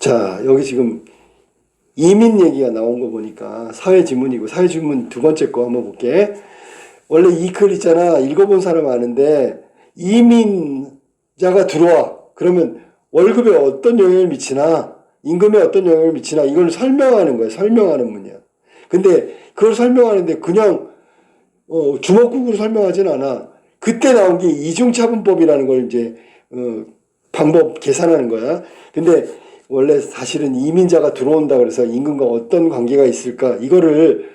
자, 여기 지금 이민 얘기가 나온 거 보니까 사회지문이고, 사회지문 두 번째 거 한번 볼게. 원래 이 글 있잖아. 읽어본 사람 아는데, 이민자가 들어와. 그러면 월급에 어떤 영향을 미치나, 임금에 어떤 영향을 미치나, 이걸 설명하는 거야. 설명하는 문이야. 근데 그걸 설명하는데 그냥 주먹국으로 설명하진 않아. 그때 나온 게 이중차분법이라는 걸 이제 방법 계산하는 거야. 근데 원래 사실은 이민자가 들어온다 그래서 임금과 어떤 관계가 있을까, 이거를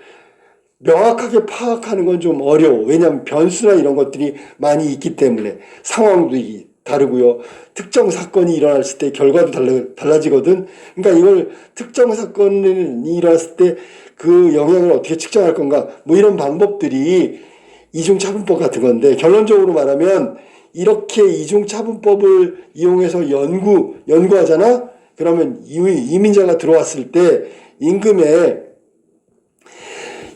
명확하게 파악하는 건 좀 어려워. 왜냐하면 변수나 이런 것들이 많이 있기 때문에. 상황도 다르고요. 특정 사건이 일어났을 때 결과도 달라지거든. 그러니까 이걸 특정 사건이 일어났을 때 그 영향을 어떻게 측정할 건가, 뭐 이런 방법들이 이중차분법 같은 건데, 결론적으로 말하면 이렇게 이중차분법을 이용해서 연구하잖아. 그러면 이민자가 들어왔을 때 임금에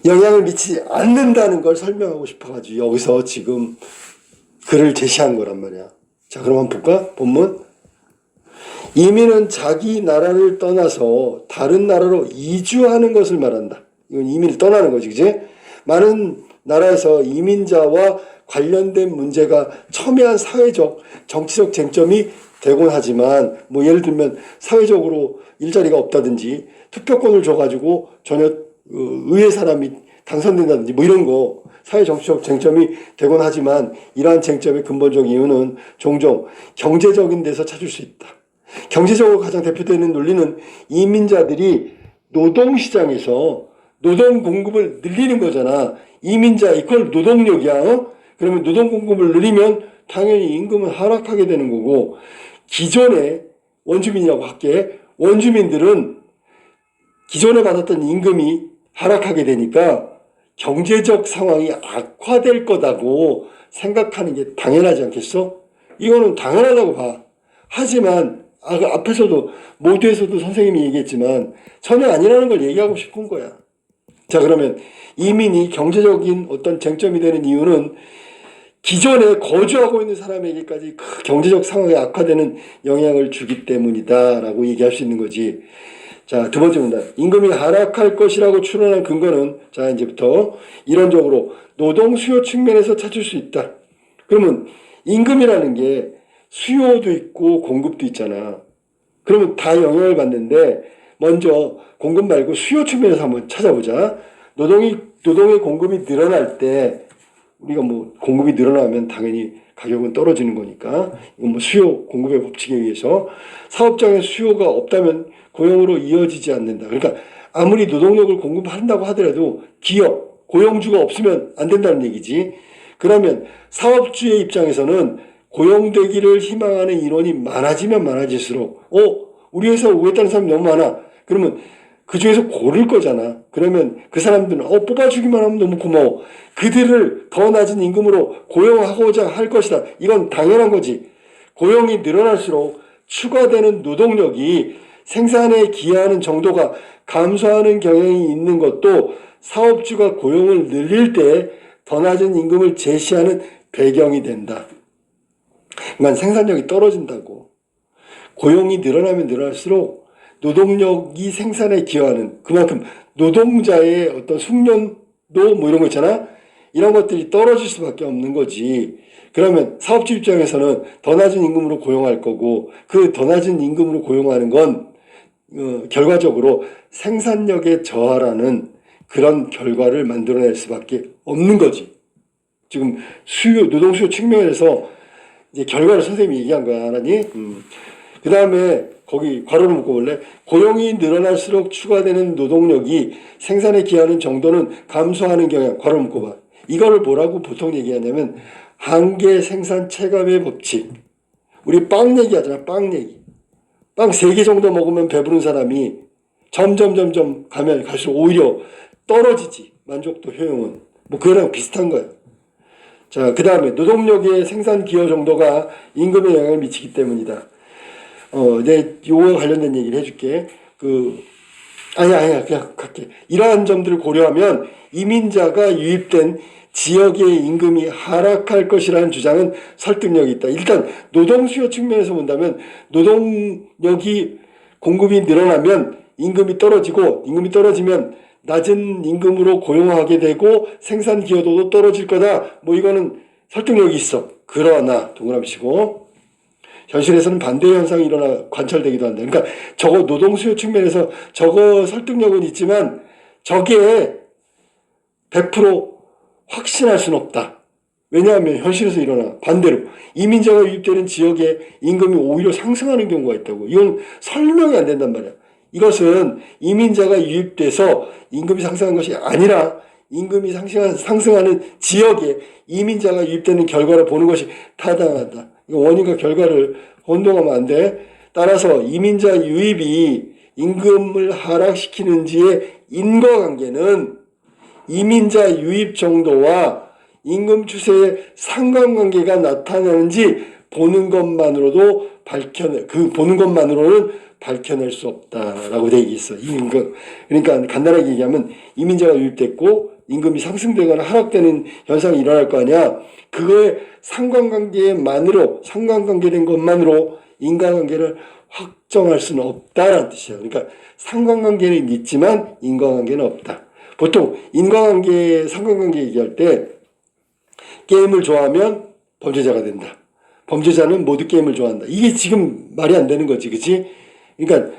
영향을 미치지 않는다는 걸 설명하고 싶어가지고 여기서 지금 글을 제시한 거란 말이야. 자, 그럼 한번 볼까? 본문. 이민은 자기 나라를 떠나서 다른 나라로 이주하는 것을 말한다. 이건 이민을 떠나는 거지, 그지? 많은 나라에서 이민자와 관련된 문제가 첨예한 사회적, 정치적 쟁점이 되곤 하지만, 뭐 예를 들면 사회적으로 일자리가 없다든지 투표권을 줘가지고 전혀 의회 사람이 당선된다든지 뭐 이런 거 사회 정치적 쟁점이 되곤 하지만, 이러한 쟁점의 근본적 이유는 종종 경제적인 데서 찾을 수 있다. 경제적으로 가장 대표되는 논리는 이민자들이 노동시장에서 노동 공급을 늘리는 거잖아. 이민자 이퀄 노동력이야. 그러면 노동 공급을 늘리면 당연히 임금은 하락하게 되는 거고, 기존의 원주민이라고 할게. 원주민들은 기존에 받았던 임금이 하락하게 되니까 경제적 상황이 악화될 거다고 생각하는 게 당연하지 않겠어? 이거는 당연하다고 봐. 하지만 앞에서도 모두에서도 선생님이 얘기했지만 전혀 아니라는 걸 얘기하고 싶은 거야. 자, 그러면 이민이 경제적인 어떤 쟁점이 되는 이유는 기존에 거주하고 있는 사람에게까지 그 경제적 상황이 악화되는 영향을 주기 때문이다 라고 얘기할 수 있는 거지. 자, 두 번째 문단. 임금이 하락할 것이라고 추론한 근거는, 자, 이제부터 이론적으로 노동 수요 측면에서 찾을 수 있다. 그러면 임금이라는 게 수요도 있고 공급도 있잖아. 그러면 다 영향을 받는데, 먼저 공급 말고 수요 측면에서 한번 찾아보자. 노동의 공급이 늘어날 때, 우리가 뭐 공급이 늘어나면 당연히 가격은 떨어지는 거니까, 이건 뭐 수요 공급의 법칙에 의해서 사업장에 수요가 없다면 고용으로 이어지지 않는다. 그러니까 아무리 노동력을 공급한다고 하더라도 기업, 고용주가 없으면 안 된다는 얘기지. 그러면 사업주의 입장에서는 고용되기를 희망하는 인원이 많아지면 많아질수록 우리 회사 오겠다는 사람이 너무 많아. 그러면 그 중에서 고를 거잖아. 그러면 그 사람들은 뽑아주기만 하면 너무 고마워. 그들을 더 낮은 임금으로 고용하고자 할 것이다. 이건 당연한 거지. 고용이 늘어날수록 추가되는 노동력이 생산에 기여하는 정도가 감소하는 경향이 있는 것도 사업주가 고용을 늘릴 때 더 낮은 임금을 제시하는 배경이 된다. 그러니까 생산력이 떨어진다고. 고용이 늘어나면 늘어날수록 노동력이 생산에 기여하는, 그만큼 노동자의 어떤 숙련도 뭐 이런 거 있잖아. 이런 것들이 떨어질 수밖에 없는 거지. 그러면 사업주 입장에서는 더 낮은 임금으로 고용할 거고, 그 더 낮은 임금으로 고용하는 건 결과적으로 생산력의 저하라는 그런 결과를 만들어낼 수밖에 없는 거지. 지금 노동 수요 측면에서 이제 결과를 선생님이 얘기한 거야, 알았니? 그 다음에 거기 괄호를 묶어 볼래? 고용이 늘어날수록 추가되는 노동력이 생산에 기여하는 정도는 감소하는 경향, 괄호 묶어 봐. 이거를 뭐라고 보통 얘기하냐면 한계 생산 체감의 법칙. 우리 빵 얘기하잖아, 빵 얘기. 빵 3개 정도 먹으면 배부른 사람이 점점 가면 갈수록 오히려 떨어지지. 만족도 효용은. 뭐 그거랑 비슷한 거야. 자, 그 다음에 노동력의 생산 기여 정도가 임금에 영향을 미치기 때문이다. 요거 관련된 얘기를 해줄게. 아니야, 그냥 갈게. 이러한 점들을 고려하면 이민자가 유입된 지역의 임금이 하락할 것이라는 주장은 설득력이 있다. 일단 노동 수요 측면에서 본다면 노동력이 공급이 늘어나면 임금이 떨어지고 임금이 떨어지면 낮은 임금으로 고용하게 되고 생산 기여도도 떨어질 거다. 뭐 이거는 설득력이 있어. 그러나 동그라미 치고 현실에서는 반대 현상이 관찰되기도 한다. 그러니까 저거 노동 수요 측면에서 저거 설득력은 있지만 저게 100% 확신할 수는 없다. 왜냐하면 현실에서 일어나 반대로 이민자가 유입되는 지역에 임금이 오히려 상승하는 경우가 있다고. 이건 설명이 안 된단 말이야. 이것은 이민자가 유입돼서 임금이 상승한 것이 아니라 임금이 상승하는 지역에 이민자가 유입되는 결과를 보는 것이 타당하다. 원인과 결과를 혼동하면 안 돼. 따라서 이민자 유입이 임금을 하락시키는지의 인과관계는 이민자 유입 정도와 임금 추세의 상관관계가 나타나는지 보는 것만으로는 밝혀낼 수 없다라고 되어 있어. 그러니까 간단하게 얘기하면 이민자가 유입됐고 임금이 상승되거나 하락되는 현상이 일어날 거 아니야. 그거의 상관관계된 것만으로 인과관계를 확정할 수는 없다라는 뜻이야. 그러니까 상관관계는 있지만 인과관계는 없다. 보통 상관관계 얘기할 때 게임을 좋아하면 범죄자가 된다. 범죄자는 모두 게임을 좋아한다. 이게 지금 말이 안 되는 거지, 그치? 그러니까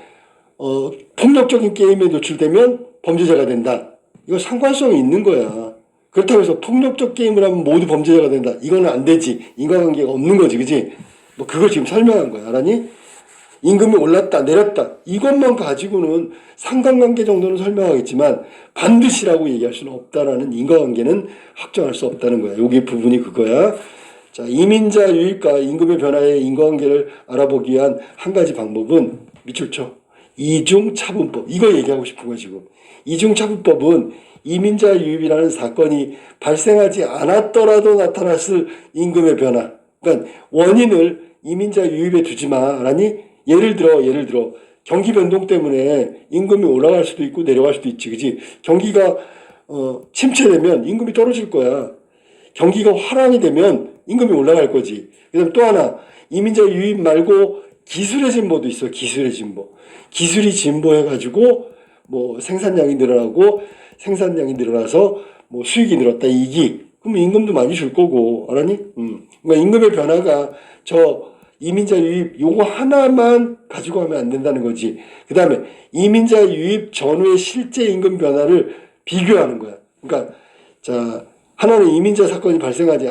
폭력적인 게임에 노출되면 범죄자가 된다. 이거 상관성이 있는 거야. 그렇다고 해서 폭력적 게임을 하면 모두 범죄자가 된다. 이거는 안 되지. 인과관계가 없는 거지, 그치? 뭐 그걸 지금 설명한 거야, 알았니? 임금이 올랐다 내렸다 이것만 가지고는 상관관계 정도는 설명하겠지만 반드시라고 얘기할 수는 없다라는 인과관계는 확정할 수 없다는 거야. 여기 부분이 그거야. 자, 이민자 유입과 임금의 변화의 인과관계를 알아보기 위한 한 가지 방법은 밑줄 쳐. 이중차분법. 이거 얘기하고 싶은 거야 지금. 이중차분법은 이민자 유입이라는 사건이 발생하지 않았더라도 나타났을 임금의 변화. 그러니까 원인을 이민자 유입에 두지 마. 알았니? 예를 들어 경기 변동 때문에 임금이 올라갈 수도 있고 내려갈 수도 있지, 그지? 경기가 침체되면 임금이 떨어질 거야. 경기가 화랑이 되면 임금이 올라갈 거지. 그다음 또 하나 이민자 유입 말고 기술의 진보도 있어. 기술의 진보. 기술이 진보해가지고 뭐 생산량이 늘어나고 생산량이 늘어나서 뭐 수익이 늘었다 이기. 그럼 임금도 많이 줄 거고, 알았니? 그러니까 임금의 변화가 이민자 유입 요거 하나만 가지고 하면 안 된다는 거지. 그 다음에 이민자 유입 전후의 실제 임금 변화를 비교하는 거야. 그러니까 자 하나는 이민자 사건이 발생하지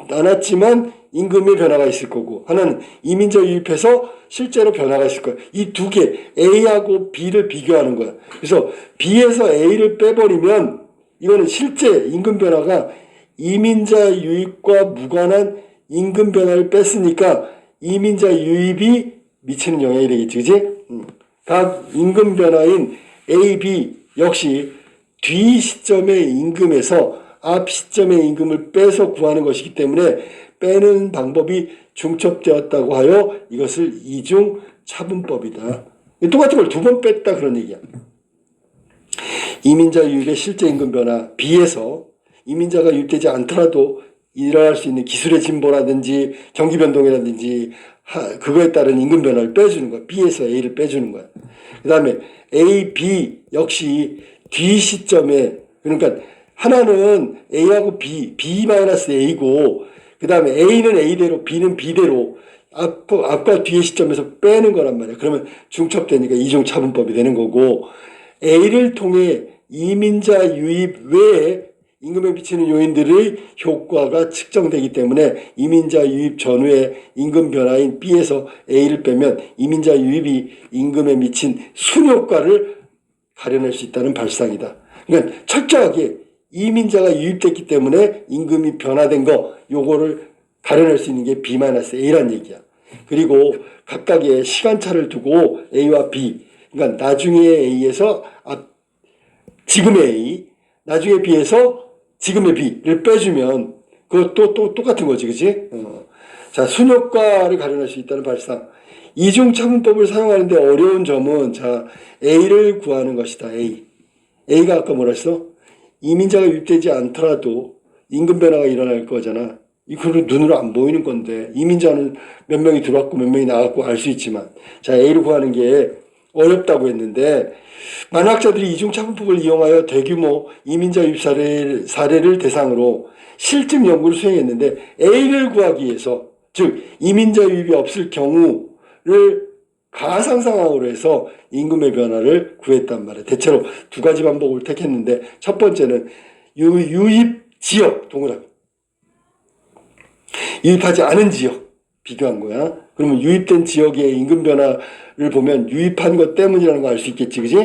않았지만 임금의 변화가 있을 거고, 하나는 이민자 유입해서 실제로 변화가 있을 거야. 이 두 개 A하고 B를 비교하는 거야. 그래서 B에서 A를 빼버리면 이거는 실제 임금 변화가 이민자 유입과 무관한 임금 변화를 뺐으니까 이민자 유입이 미치는 영향이 되겠지, 그지? 각 임금 변화인 A, B 역시 뒤 시점의 임금에서 앞 시점의 임금을 빼서 구하는 것이기 때문에 빼는 방법이 중첩되었다고 하여 이것을 이중차분법이다. 똑같은 걸 두 번 뺐다 그런 얘기야. 이민자 유입의 실제 임금 변화 B에서 이민자가 유입되지 않더라도 일어날 수 있는 기술의 진보라든지 경기 변동이라든지 그거에 따른 임금 변화를 빼주는 거야. B에서 A를 빼주는 거야. 그 다음에 A, B 역시 뒤 시점에, 그러니까 하나는 A하고 B, B-A고 그 다음에 A는 A대로 B는 B대로 앞과 뒤의 시점에서 빼는 거란 말이야. 그러면 중첩되니까 이중차분법이 되는 거고, A를 통해 이민자 유입 외에 임금에 미치는 요인들의 효과가 측정되기 때문에 이민자 유입 전후의 임금 변화인 B에서 A를 빼면 이민자 유입이 임금에 미친 순효과를 가려낼 수 있다는 발상이다. 그러니까 철저하게 이민자가 유입됐기 때문에 임금이 변화된 거 요거를 가려낼 수 있는 게 B-A란 얘기야. 그리고 각각의 시간차를 두고 A와 B, 그러니까 나중에 A에서 지금의 A, 나중에 B에서 지금의 B를 빼주면 그것도 또 똑같은 거지, 그치? 자, 순효과를 가려낼 수 있다는 발상. 이중차분법을 사용하는데 어려운 점은, 자, A를 구하는 것이다, A. A가 아까 뭐라 했어? 이민자가 유입되지 않더라도 임금 변화가 일어날 거잖아. 이거는 눈으로 안 보이는 건데 이민자는 몇 명이 들어왔고 몇 명이 나갔고 알 수 있지만 자 A를 구하는 게 어렵다고 했는데 만학자들이 이중차분법을 이용하여 대규모 이민자 유입 사례를 대상으로 실증 연구를 수행했는데 A를 구하기 위해서 즉 이민자 유입이 없을 경우를 가상상황으로 해서 임금의 변화를 구했단 말이에요. 대체로 두 가지 방법을 택했는데 첫 번째는 유입 지역 동그라미 유입하지 않은 지역 비교한 거야. 그러면 유입된 지역의 임금 변화를 보면 유입한 것 때문이라는 거 알 수 있겠지, 그지?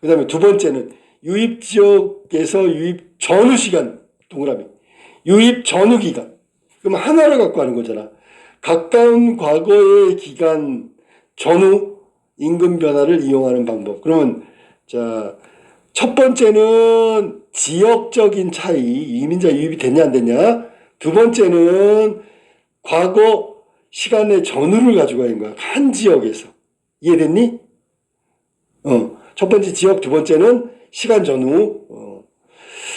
그 다음에 두 번째는 유입 지역에서 유입 전후 시간 동그라미 유입 전후 기간 그럼 하나를 갖고 하는 거잖아. 가까운 과거의 기간 전후 임금 변화를 이용하는 방법. 그러면 자 첫 번째는 지역적인 차이 이민자 유입이 됐냐 안 됐냐. 두 번째는 과거 시간의 전후를 가지고 있는 거야. 한 지역에서. 이해됐니? 첫 번째 지역, 두 번째는 시간 전후.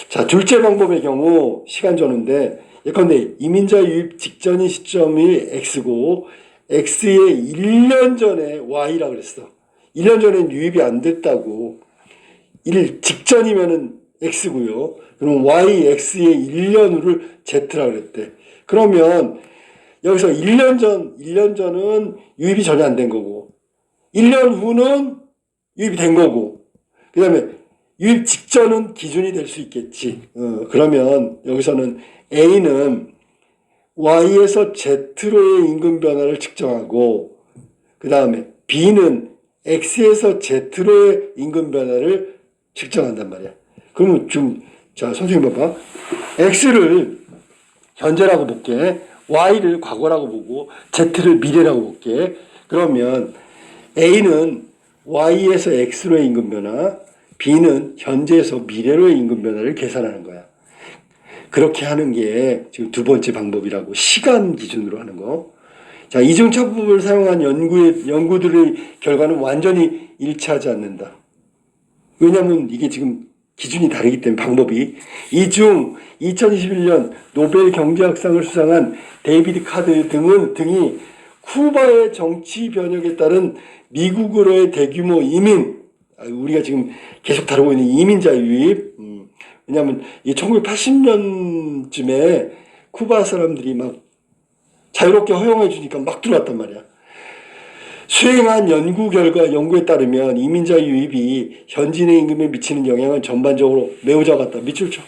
자, 둘째 방법의 경우 시간 전후인데 예컨대 이민자 유입 직전인 시점이 X고 X의 1년 전에 Y라 그랬어. 1년 전엔 유입이 안 됐다고. 1 직전이면은 X고요. 그럼 Y, X의 1년 후를 Z라 그랬대. 그러면 여기서 1년 전은 유입이 전혀 안 된 거고 1년 후는 유입이 된 거고 그 다음에 유입 직전은 기준이 될 수 있겠지. 그러면 여기서는 A는 Y에서 Z로의 임금 변화를 측정하고 그 다음에 B는 X에서 Z로의 임금 변화를 측정한단 말이야. 그러면 자, 선생님 봐봐. X를 현재라고 볼게. Y를 과거라고 보고 Z를 미래라고 볼게. 그러면 A는 Y에서 X로의 임금 변화, B는 현재에서 미래로의 임금 변화를 계산하는 거야. 그렇게 하는 게 지금 두 번째 방법이라고. 시간 기준으로 하는 거. 자, 이중차분법을 사용한 연구들의 결과는 완전히 일치하지 않는다. 왜냐하면 이게 지금 기준이 다르기 때문에 방법이. 이 중 2021년 노벨 경제학상을 수상한 데이비드 카드 등이 쿠바의 정치 변혁에 따른 미국으로의 대규모 이민, 우리가 지금 계속 다루고 있는 이민자 유입, 왜냐하면 이 1980년쯤에 쿠바 사람들이 막 자유롭게 허용해 주니까 막 들어왔단 말이야. 수행한 연구에 따르면 이민자 유입이 현지인의 임금에 미치는 영향은 전반적으로 매우 작았다. 밑줄 쳐.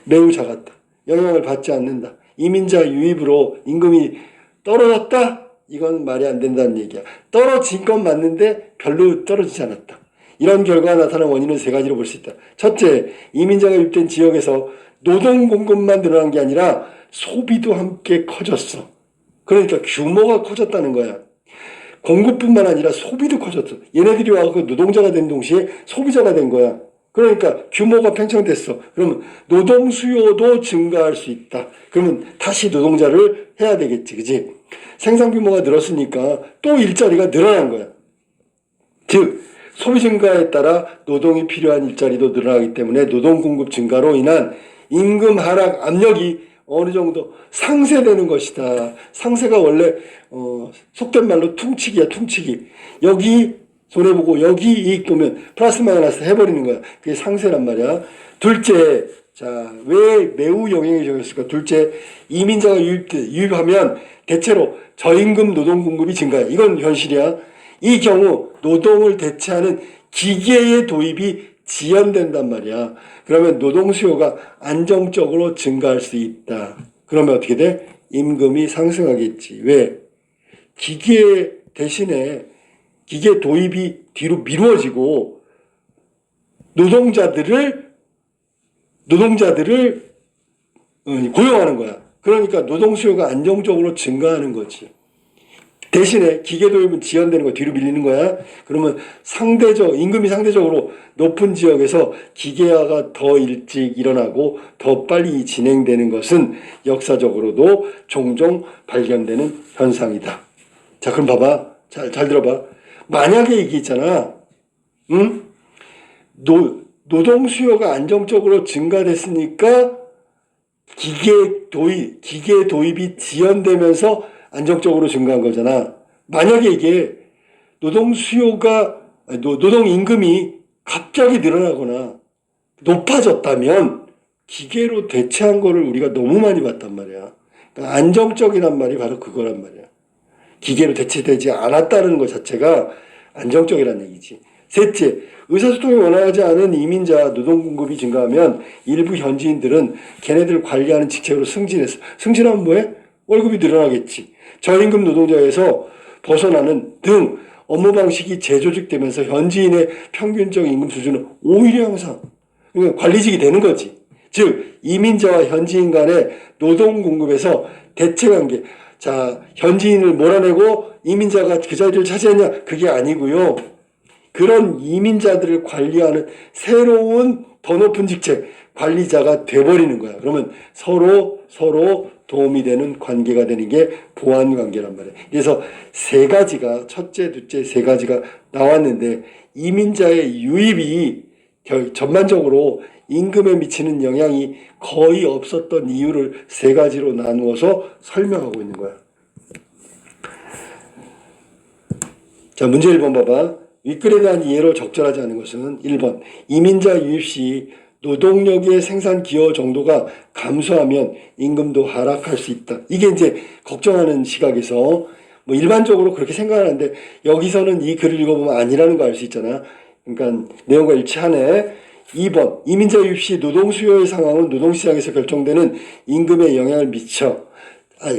매우 작았다. 영향을 받지 않는다. 이민자 유입으로 임금이 떨어졌다? 이건 말이 안 된다는 얘기야. 떨어진 건 맞는데 별로 떨어지지 않았다. 이런 결과가 나타난 원인은 세 가지로 볼 수 있다. 첫째, 이민자가 유입된 지역에서 노동 공급만 늘어난 게 아니라 소비도 함께 커졌어. 그러니까 규모가 커졌다는 거야. 공급뿐만 아니라 소비도 커졌어. 얘네들이 와서 노동자가 된 동시에 소비자가 된 거야. 그러니까 규모가 팽창됐어. 그러면 노동 수요도 증가할 수 있다. 그러면 다시 노동자를 해야 되겠지. 그지? 생산 규모가 늘었으니까 또 일자리가 늘어난 거야. 즉 소비 증가에 따라 노동이 필요한 일자리도 늘어나기 때문에 노동 공급 증가로 인한 임금 하락 압력이 어느 정도 상쇄되는 것이다. 상쇄가 원래 속된 말로 퉁치기야, 퉁치기. 여기 손해보고 여기 이익 보면 플러스 마이너스 해버리는 거야. 그게 상쇄란 말이야. 둘째, 자, 왜 매우 영향이 적었을까? 둘째, 이민자가 유입하면 대체로 저임금 노동 공급이 증가해. 이건 현실이야. 이 경우 노동을 대체하는 기계의 도입이 지연된단 말이야. 그러면 노동 수요가 안정적으로 증가할 수 있다. 그러면 어떻게 돼? 임금이 상승하겠지. 왜? 기계 대신에 기계 도입이 뒤로 미루어지고 노동자들을 고용하는 거야. 그러니까 노동 수요가 안정적으로 증가하는 거지. 대신에 기계 도입은 지연되는 거 뒤로 밀리는 거야. 그러면 임금이 상대적으로 높은 지역에서 기계화가 더 일찍 일어나고 더 빨리 진행되는 것은 역사적으로도 종종 발견되는 현상이다. 자, 그럼 봐봐. 잘 들어봐. 만약에 이게 있잖아. 응? 노동 수요가 안정적으로 증가됐으니까 기계 도입이 지연되면서 안정적으로 증가한 거잖아. 만약에 이게 노동 임금이 갑자기 늘어나거나 높아졌다면 기계로 대체한 거를 우리가 너무 많이 봤단 말이야. 그러니까 안정적이란 말이 바로 그거란 말이야. 기계로 대체되지 않았다는 것 자체가 안정적이라는 얘기지. 셋째, 의사소통이 원활하지 않은 이민자 노동 공급이 증가하면 일부 현지인들은 걔네들 관리하는 직책으로 승진했어. 승진하면 뭐해? 월급이 늘어나겠지. 저임금 노동자에서 벗어나는 등 업무 방식이 재조직되면서 현지인의 평균적 임금 수준은 오히려 향상. 그러니까 관리직이 되는 거지. 즉 이민자와 현지인 간의 노동 공급에서 대체관계. 자, 현지인을 몰아내고 이민자가 그 자리를 차지했냐? 그게 아니고요. 그런 이민자들을 관리하는 새로운 더 높은 직책 관리자가 돼버리는 거야. 그러면 서로 도움이 되는 관계가 되는 게 보완 관계란 말이야. 그래서 세 가지가 첫째, 둘째 세 가지가 나왔는데 이민자의 유입이 전반적으로 임금에 미치는 영향이 거의 없었던 이유를 세 가지로 나누어서 설명하고 있는 거야. 자, 문제 1번 봐봐. 윗글에 대한 이해로 적절하지 않은 것은 1번 이민자 유입 시 노동력의 생산 기여 정도가 감소하면 임금도 하락할 수 있다. 이게 이제 걱정하는 시각에서 뭐 일반적으로 그렇게 생각하는데 여기서는 이 글을 읽어보면 아니라는 거 알 수 있잖아. 그러니까 내용과 일치하네. 2번 이민자 유입 시 노동 수요의 상황은 노동시장에서 결정되는 임금에 영향을 미쳐.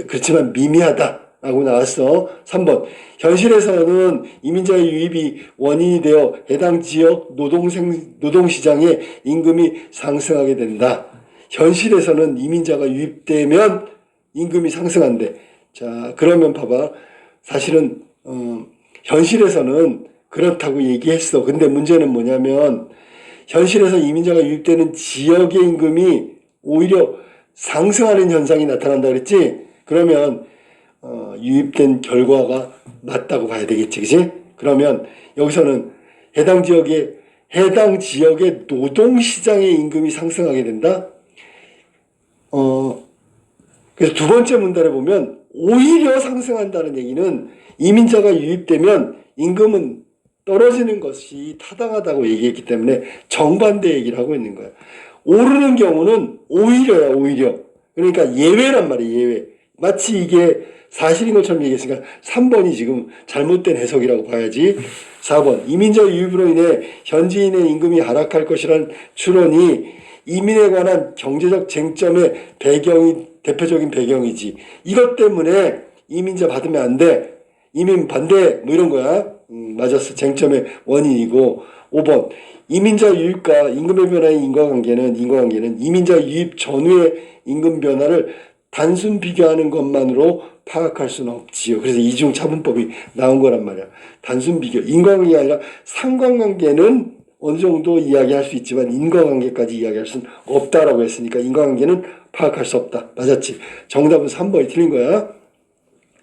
그렇지만 미미하다. 라고 나왔어. 3번 현실에서는 이민자의 유입이 원인이 되어 해당 지역 노동시장의 임금이 상승하게 된다. 현실에서는 이민자가 유입되면 임금이 상승한대. 자, 그러면 봐봐. 사실은 현실에서는 그렇다고 얘기했어. 근데 문제는 뭐냐면 현실에서 이민자가 유입되는 지역의 임금이 오히려 상승하는 현상이 나타난다 그랬지? 그러면 유입된 결과가 맞다고 봐야 되겠지, 그치? 그러면 여기서는 해당 지역의 노동시장의 임금이 상승하게 된다? 그래서 두 번째 문단에 보면 오히려 상승한다는 얘기는 이민자가 유입되면 임금은 떨어지는 것이 타당하다고 얘기했기 때문에 정반대 얘기를 하고 있는 거야. 오르는 경우는 오히려야, 오히려. 그러니까 예외란 말이야, 예외. 마치 이게 사실인 것처럼 얘기했으니까 3번이 지금 잘못된 해석이라고 봐야지. 4번 이민자 유입으로 인해 현지인의 임금이 하락할 것이라는 추론이 이민에 관한 경제적 쟁점의 대표적인 배경이지. 이것 때문에 이민자 받으면 안 돼. 이민 반대 뭐 이런 거야. 맞았어. 쟁점의 원인이고. 5번 이민자 유입과 임금의 변화의 인과관계는 이민자 유입 전후의 임금 변화를 단순 비교하는 것만으로 파악할 수는 없지요. 그래서 이중 차분법이 나온 거란 말이야. 단순 비교, 인과관계가 아니라 상관관계는 어느 정도 이야기할 수 있지만 인과관계까지 이야기할 수는 없다라고 했으니까 인과관계는 파악할 수 없다. 맞았지? 정답은 3번이 틀린 거야.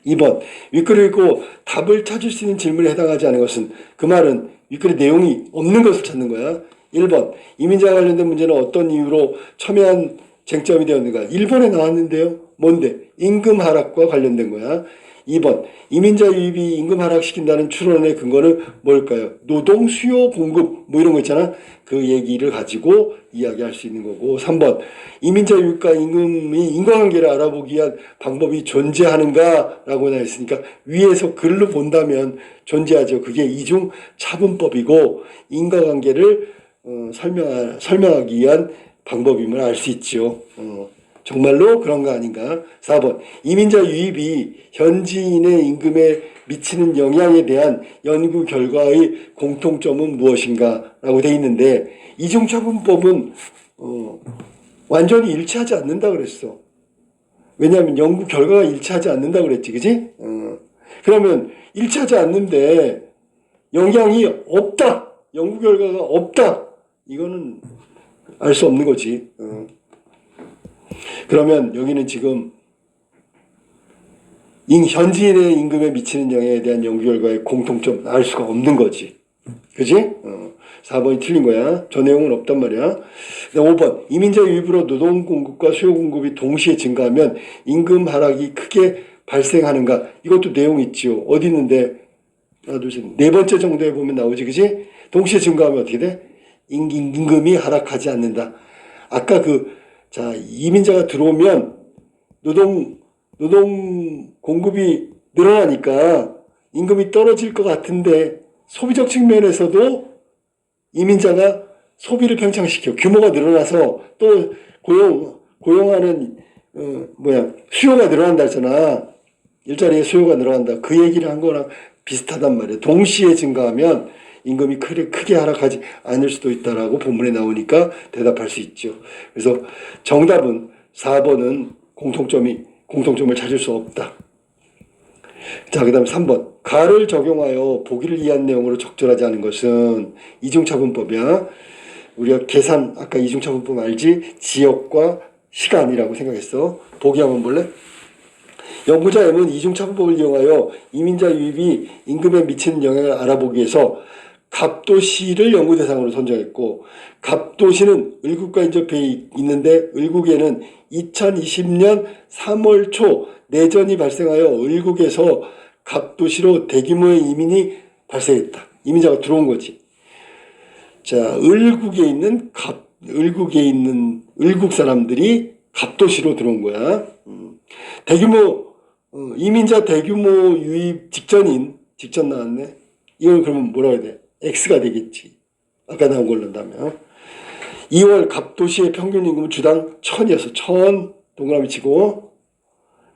2번 윗글을 읽고 답을 찾을 수 있는 질문에 해당하지 않은 것은 그 말은 윗글의 내용이 없는 것을 찾는 거야. 1번 이민자와 관련된 문제는 어떤 이유로 첨예한 쟁점이 되었는가? 1번에 나왔는데요. 뭔데? 임금 하락과 관련된 거야. 2번 이민자 유입이 임금 하락시킨다는 추론의 근거는 뭘까요? 노동 수요 공급 뭐 이런 거 있잖아. 그 얘기를 가지고 이야기할 수 있는 거고. 3번 이민자 유입과 임금이 인과관계를 알아보기 위한 방법이 존재하는가? 라고 했으니까 위에서 글로 본다면 존재하죠. 그게 이중 차분법이고 인과관계를 설명하기 위한 방법임을 알 수 있죠. 정말로 그런 거 아닌가? 4번 이민자 유입이 현지인의 임금에 미치는 영향에 대한 연구 결과의 공통점은 무엇인가? 라고 돼 있는데 이중차분법은 완전히 일치하지 않는다 그랬어. 왜냐하면 연구 결과가 일치하지 않는다 그랬지, 그지? 그러면 일치하지 않는데 영향이 없다, 연구 결과가 없다, 이거는 알 수 없는 거지. 그러면 여기는 지금 현지인의 임금에 미치는 영향에 대한 연구 결과의 공통점 알 수가 없는 거지. 그지? 4번이 틀린 거야. 저 내용은 없단 말이야. 5번 이민자 유입으로 노동 공급과 수요 공급이 동시에 증가하면 임금 하락이 크게 발생하는가? 이것도 내용 있지요. 어디 있는데? 하나, 둘, 셋. 네 번째 정도에 보면 나오지, 그지? 동시에 증가하면 어떻게 돼? 임금이 하락하지 않는다. 아까 자, 이민자가 들어오면 노동 공급이 늘어나니까 임금이 떨어질 것 같은데 소비적 측면에서도 이민자가 소비를 팽창시켜 규모가 늘어나서 또 고용하는 수요가 늘어난다 했잖아. 일자리의 수요가 늘어난다. 그 얘기를 한 거랑 비슷하단 말이에요. 동시에 증가하면 임금이 크게 하락하지 않을 수도 있다라고 본문에 나오니까 대답할 수 있죠. 그래서 정답은 4번은 공통점을 찾을 수 없다. 자, 그 다음에 3번. 가를 적용하여 보기를 이해한 내용으로 적절하지 않은 것은 이중차분법이야. 우리가 계산, 아까 이중차분법 알지? 지역과 시간이라고 생각했어. 보기 한번 볼래? 연구자 M은 이중차분법을 이용하여 이민자 유입이 임금에 미치는 영향을 알아보기 위해서 갑도시를 연구 대상으로 선정했고, 갑도시는 을국과 인접해 있는데 을국에는 2020년 3월 초 내전이 발생하여 을국에서 갑도시로 대규모의 이민이 발생했다. 이민자가 들어온 거지. 자, 을국에 있는 을국 사람들이 갑도시로 들어온 거야. 이민자 대규모 유입 직전 나왔네. 이걸 그러면 뭐라 해야 돼? X가 되겠지. 아까 나온 걸로 한다면. 2월 갑도시의 평균 임금은 주당 1000이었어. 1000 동그라미 치고.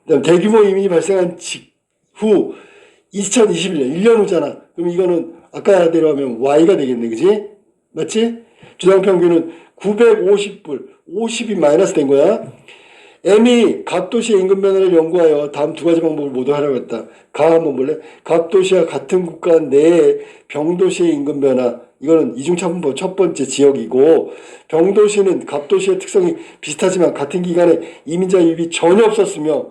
그다음 대규모 이민이 발생한 직후 2021년 1년 후잖아. 그럼 이거는 아까대로 하면 Y가 되겠네. 그지? 맞지? 주당 평균은 950불. 50이 마이너스 된 거야. M이 갑도시의 임금 변화를 연구하여 다음 두 가지 방법을 모두 하라고 했다. 한번 볼래? 갑도시와 같은 국가 내의 병도시의 임금 변화. 이거는 이중차분법 첫 번째 지역이고, 병도시는 갑도시의 특성이 비슷하지만 같은 기간에 이민자 유입이 전혀 없었으며,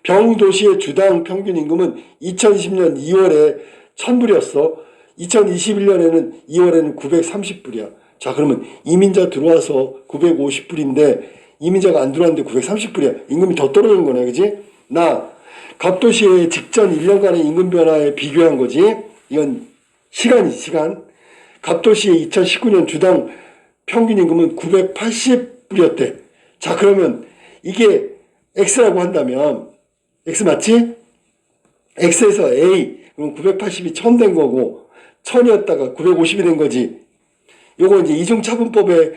병도시의 주당 평균 임금은 2020년 2월에 1000불이었어. 2021년에는 2월에는 930불이야. 자, 그러면 이민자 들어와서 950불인데 이민자가 안 들어왔는데 930불이야. 임금이 더 떨어지는 거네. 그지? 갑도시의 직전 1년간의 임금 변화에 비교한 거지. 이건 시간. 갑도시의 2019년 주당 평균 임금은 980불이었대. 자, 그러면 이게 X라고 한다면, X 맞지? X에서 A, 그럼 980이 1000 된 거고, 1000이었다가 950이 된 거지. 요거 이제 이중차분법의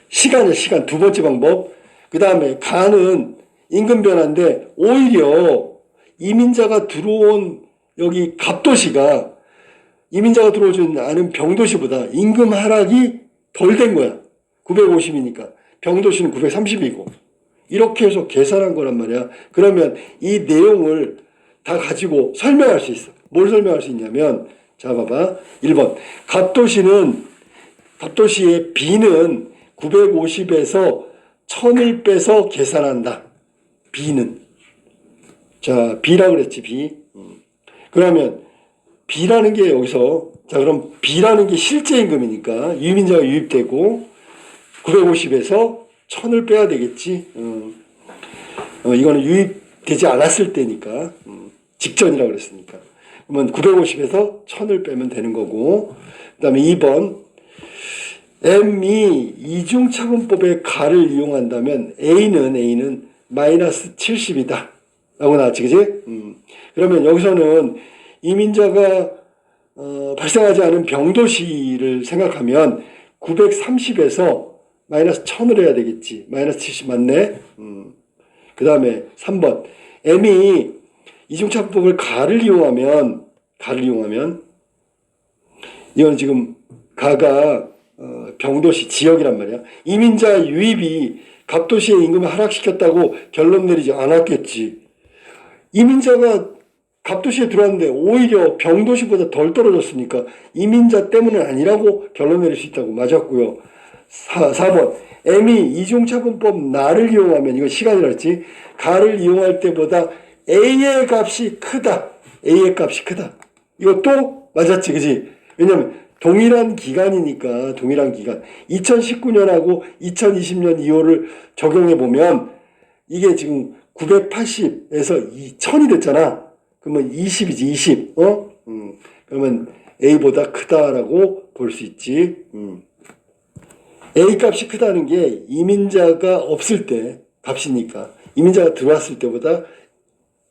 시간 두 번째 방법. 그 다음에 가는 임금 변화인데 오히려 이민자가 들어온 여기 갑도시가 이민자가 들어오지 않은 병도시보다 임금 하락이 덜 된 거야. 950이니까 병도시는 930이고 이렇게 해서 계산한 거란 말이야. 그러면 이 내용을 다 가지고 설명할 수 있어. 뭘 설명할 수 있냐면, 자 봐봐. 1번 갑도시의 B는 950에서 1000을 빼서 계산한다. B는. 자, B라 그랬지, B. 그러면 B라는 게 여기서, 자, 그럼 B라는 게 실제 임금이니까 유민자가 유입되고 950에서 1000을 빼야 되겠지. 이거는 유입되지 않았을 때니까. 직전이라고 그랬으니까. 그러면 950에서 1000을 빼면 되는 거고. 그 다음에 2번. M이 이중차분법의 가를 이용한다면 A는 마이너스 70이다. 라고 나왔지, 그지? 그러면 여기서는 이민자가 발생하지 않은 병도시를 생각하면 930에서 마이너스 1000을 해야 되겠지. 마이너스 70 맞네? 그 다음에 3번. M이 이중차분법을 가를 이용하면 이건 지금 가가 병도시 지역이란 말이야. 이민자 유입이 갑도시의 임금을 하락시켰다고 결론 내리지 않았겠지. 이민자가 갑도시에 들어왔는데 오히려 병도시보다 덜 떨어졌으니까 이민자 때문은 아니라고 결론 내릴 수 있다고. 맞았고요. 4번. M이 이중차분법 나를 이용하면, 이건 시간이라 했지. 가를 이용할 때보다 A의 값이 크다. 이것도 맞았지, 그지? 왜냐면 동일한 기간이니까. 동일한 기간 2019년하고 2020년 2월을 적용해 보면 이게 지금 980에서 1000이 됐잖아. 그러면 20이지 20. 그러면 A보다 크다라고 볼 수 있지. A 값이 크다는 게 이민자가 없을 때 값이니까, 이민자가 들어왔을 때보다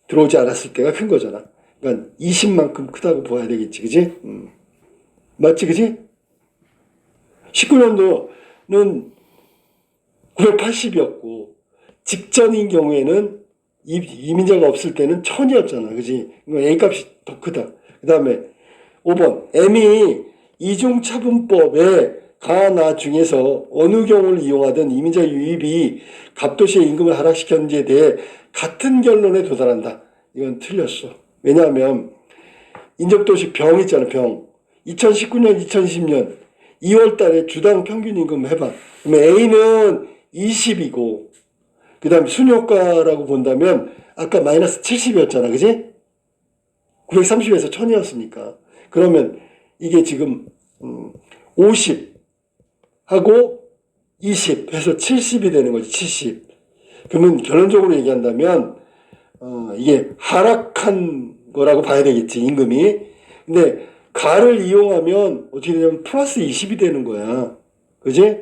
들어오지 않았을 때가 큰 거잖아. 그러니까 20만큼 크다고 봐야 되겠지. 그지? 맞지? 그지? 19년도는 980이었고 직전인 경우에는 이민자가 없을 때는 1000이었잖아. 그지? 그러니까 A 값이 더 크다. 그 다음에 5번 M이 이중차분법의 가나 중에서 어느 경우를 이용하든 이민자 유입이 갑도시의 임금을 하락시켰는지에 대해 같은 결론에 도달한다. 이건 틀렸어. 왜냐하면 인접도시 병 있잖아. 병. 2019년 2020년 2월 달에 주당 평균 임금 해봐. 그러면 A는 20이고 그 다음에 순효과라고 본다면 아까 마이너스 70이었잖아. 그지? 930에서 1000이었으니까. 그러면 이게 지금 50 하고 20 해서 70이 되는 거지. 70. 그러면 결론적으로 얘기한다면 이게 하락한 거라고 봐야 되겠지. 임금이. 근데 가를 이용하면 어떻게 되냐면 플러스 20이 되는 거야. 그지?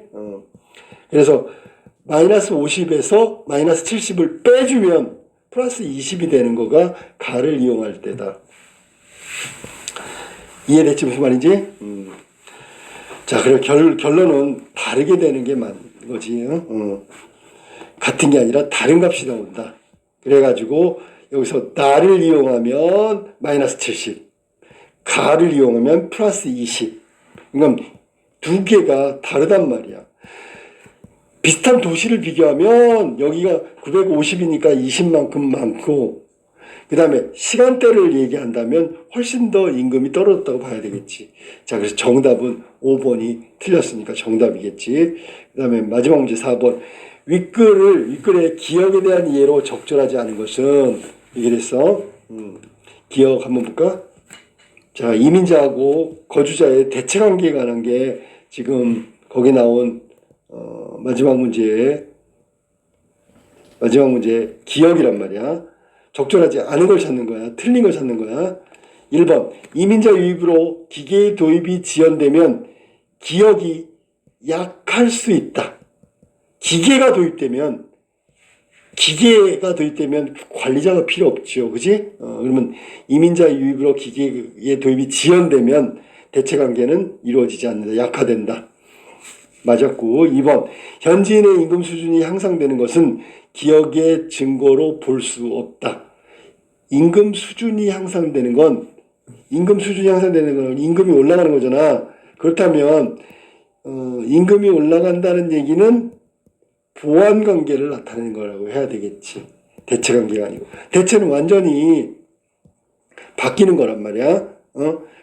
그래서 마이너스 50에서 마이너스 70을 빼주면 플러스 20이 되는 거가 가를 이용할 때다. 이해됐지? 무슨 말인지? 자, 그리고 결론은 다르게 되는 게 맞는 거지. 같은 게 아니라 다른 값이 나온다. 그래가지고 여기서 나를 이용하면 마이너스 70, 가를 이용하면 플러스 20. 그러니까 두 개가 다르단 말이야. 비슷한 도시를 비교하면 여기가 950이니까 20만큼 많고, 그 다음에 시간대를 얘기한다면 훨씬 더 임금이 떨어졌다고 봐야 되겠지. 자, 그래서 정답은 5번이 틀렸으니까 정답이겠지. 그 다음에 마지막 문제 4번. 윗글의 기억에 대한 예로 적절하지 않은 것은, 이게 됐어. 기억 한번 볼까? 자, 이민자하고 거주자의 대체관계에 관한 게 지금 거기 나온 마지막 문제 기억이란 말이야. 적절하지 않은 걸 찾는 거야. 틀린 걸 찾는 거야. 1번 이민자 유입으로 기계의 도입이 지연되면 기억이 약할 수 있다. 기계가 도입되면 관리자가 필요 없죠. 그지? 그러면 이민자 유입으로 기계의 도입이 지연되면 대체관계는 이루어지지 않는다. 약화된다. 맞았고. 2번 현지인의 임금 수준이 향상되는 것은 기억의 증거로 볼 수 없다. 임금 수준이 향상되는 건 임금이 올라가는 거잖아. 그렇다면 임금이 올라간다는 얘기는 보완관계를 나타내는 거라고 해야 되겠지. 대체관계가 아니고. 대체는 완전히 바뀌는 거란 말이야.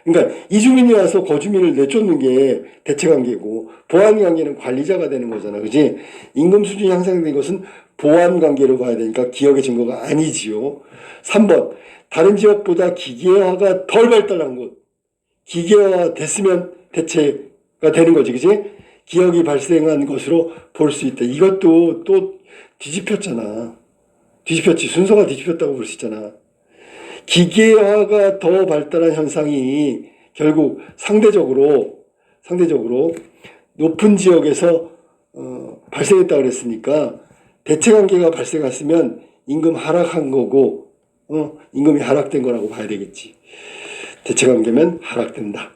그러니까 이주민이 와서 거주민을 내쫓는 게 대체관계고, 보완관계는 관리자가 되는 거잖아. 그지? 임금 수준이 향상된 것은 보완관계로 봐야 되니까 기억의 증거가 아니지요. 3번 다른 지역보다 기계화가 덜 발달한 곳. 기계화 됐으면 대체가 되는 거지. 그지? 기억이 발생한 것으로 볼 수 있다. 이것도 또 뒤집혔잖아. 순서가 뒤집혔다고 볼 수 있잖아. 기계화가 더 발달한 현상이 결국 상대적으로 높은 지역에서 발생했다고 그랬으니까 대체관계가 발생했으면 임금 하락한 거고, 임금이 하락된 거라고 봐야 되겠지. 대체관계면 하락된다.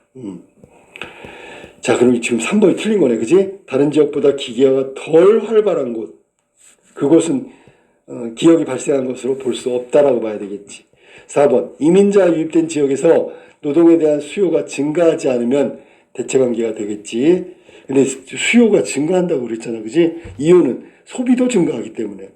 자, 그럼 지금 3번이 틀린 거네. 그지? 다른 지역보다 기계화가 덜 활발한 곳. 그곳은 기억이 발생한 것으로 볼 수 없다라고 봐야 되겠지. 4번 이민자 유입된 지역에서 노동에 대한 수요가 증가하지 않으면 대체관계가 되겠지. 근데 수요가 증가한다고 그랬잖아. 그지? 이유는 소비도 증가하기 때문에.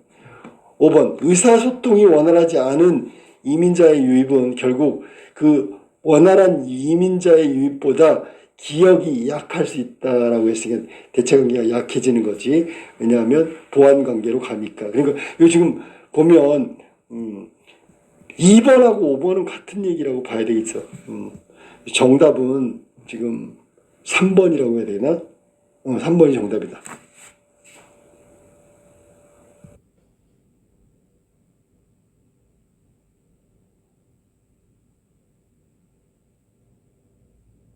5번 의사소통이 원활하지 않은 이민자의 유입은 결국 그 원활한 이민자의 유입보다 기억이 약할 수 있다라고 했으니까 대체관계가 약해지는 거지. 왜냐하면 보완관계로 가니까. 그러니까 요 지금 보면 2번하고 5번은 같은 얘기라고 봐야 되겠어. 정답은 지금 3번이라고 해야 되나? 3번이 정답이다.